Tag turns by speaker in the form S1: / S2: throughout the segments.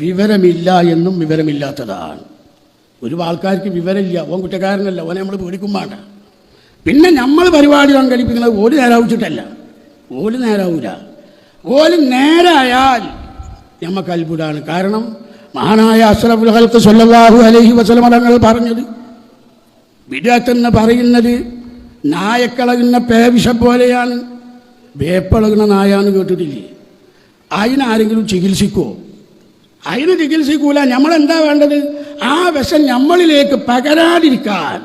S1: വിവരമില്ല എന്നും വിവരമില്ലാത്തതാണ്. ഒരു ആൾക്കാർക്ക് വിവരമില്ല, ഓൻ കുറ്റക്കാരനല്ല, ഓനെ നമ്മൾ പേടിക്കും വേണ്ട. പിന്നെ നമ്മൾ പരിപാടി സംഘടിപ്പിക്കുന്നത് ഓല് നേരാവിച്ചിട്ടല്ല, ഓല് നേരാവൂല. ഓല് നേരായാൽ നമുക്ക് അത്ഭുതമാണ്. കാരണം മഹാനായ അഷ്റഫുൽ ഖൽഖ് സ്വല്ലല്ലാഹു അലൈഹി വസല്ലം തങ്ങൾ പറഞ്ഞത്, ബിദ്അത്ത് എന്ന് പറയുന്നത് നായക്കളകുന്ന പേവിഷം പോലെയാണ്. വേപ്പളകുന്ന നായാന്ന് കേട്ടിട്ടില്ലേ? അതിനാരെങ്കിലും ചികിത്സിക്കുമോ? അതിന് ചികിത്സിക്കൂല. നമ്മളെന്താ വേണ്ടത്? ആ വിഷം നമ്മളിലേക്ക് പകരാതിരിക്കാൻ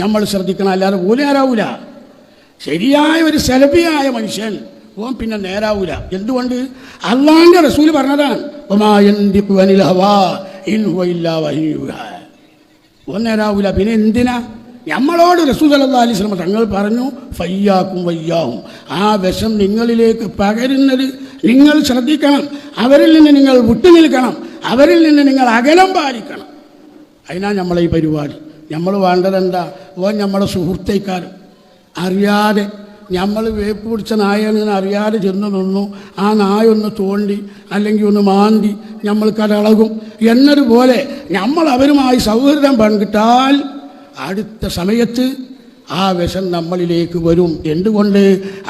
S1: നമ്മൾ ശ്രദ്ധിക്കണം. അല്ലാതെ ഓല് നേരാവൂല. ശരിയായ ഒരു സലഫിയായ മനുഷ്യൻ ഓൻ പിന്നെ നേരാവൂല. എന്തുകൊണ്ട്? അള്ളാന്റെ റസൂൽ പറഞ്ഞതാണ്, ഓൻ നേരാവൂല. പിന്നെ എന്തിനാ? നമ്മളോട് റസൂൽ സല്ലല്ലാഹു അലൈഹി വസല്ലം തങ്ങൾ പറഞ്ഞു, ഫയ്യാക്കും വയ്യാഹും, ആ വിഷം നിങ്ങളിലേക്ക് പകരുന്നത് നിങ്ങൾ ശ്രദ്ധിക്കണം. അവരിൽ നിന്ന് നിങ്ങൾ വിട്ടുനിൽക്കണം, അവരിൽ നിന്ന് നിങ്ങൾ അകലം പാലിക്കണം. അതിനാ നമ്മളെ ഈ പരിപാടി. നമ്മൾ വേണ്ടതെന്താ? ഓൻ നമ്മളെ സുഹൃത്തേക്കാരും അറിയാതെ നമ്മൾ വേപ്പ് പിടിച്ച നായെന്ന് അറിയാതെ ചെന്ന് നിന്നു, ആ നായ ഒന്ന് തോണ്ടി അല്ലെങ്കിൽ ഒന്ന് മാന്തി നമ്മൾക്കതളകും എന്നതുപോലെ നമ്മൾ അവരുമായി സൗഹൃദം പങ്കിട്ടാൽ അടുത്ത സമയത്ത് ആ വിഷം നമ്മളിലേക്ക് വരും. എന്തുകൊണ്ട്?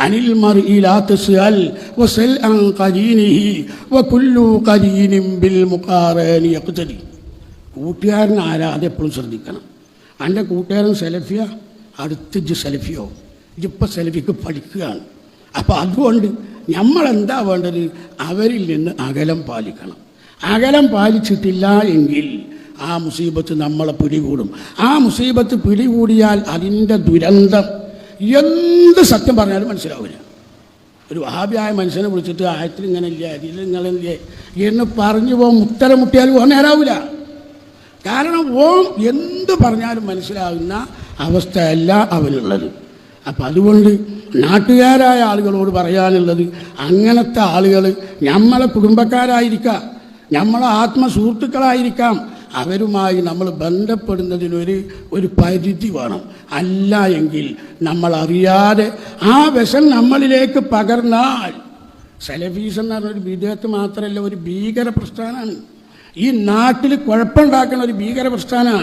S1: അനിൽ മർഇ ലാ തസ്അൽ വസൽ അൻ ഖരീനിഹി വകുല്ലു ഖരീനിൻ ബിൽ മുഖാറനി യഖ്തദി. കൂട്ടുകാരൻ ആരാ? അതെപ്പോഴും ശ്രദ്ധിക്കണം. എൻ്റെ കൂട്ടുകാരൻ സെലഫിയ, അടുത്ത് സെലഫിയോ, ഇതിപ്പോൾ സെലഫിക്ക് പഠിക്കുകയാണ്. അപ്പോൾ അതുകൊണ്ട് നമ്മളെന്താ വേണ്ടത്? അവരിൽ നിന്ന് അകലം പാലിക്കണം. അകലം പാലിച്ചിട്ടില്ല എങ്കിൽ ആ മുസീബത്ത് നമ്മളെ പിടികൂടും. ആ മുസീബത്ത് പിടികൂടിയാൽ അതിൻ്റെ ദുരന്തം എന്ത് സത്യം പറഞ്ഞാലും മനസ്സിലാവില്ല. ഒരു വഹാബിയായ മനുഷ്യനെ വിളിച്ചിട്ട് ആയത്തിൽ ഇങ്ങനെ ഇല്ല, അതിൽ ഇങ്ങനെ എന്ന് പറഞ്ഞു പോകും, ഉത്തരം മുട്ടിയാലും ഓൻ നേരാവില്ല. കാരണം ഓൻ എന്ത് പറഞ്ഞാലും മനസ്സിലാകുന്ന അവസ്ഥയല്ല അവനുള്ളത്. അപ്പം അതുകൊണ്ട് നാട്ടുകാരായ ആളുകളോട് പറയാനുള്ളത്, അങ്ങനത്തെ ആളുകൾ നമ്മളെ കുടുംബക്കാരായിരിക്കാം, നമ്മളെ ആത്മസുഹൃത്തുക്കളായിരിക്കാം, അവരുമായി നമ്മൾ ബന്ധപ്പെടുന്നതിനൊരു പരിധി വേണം. അല്ല എങ്കിൽ നമ്മൾ അറിയാതെ ആ വിഷം നമ്മളിലേക്ക് പകർന്നാൽ, സലഫീസം എന്ന് പറഞ്ഞൊരു ബിദ്അത്ത് മാത്രമല്ല, ഒരു ഭീകര പ്രസ്ഥാനമാണ്. ഈ നാട്ടിൽ കുഴപ്പമുണ്ടാക്കുന്ന ഒരു ഭീകര പ്രസ്ഥാനമാണ്.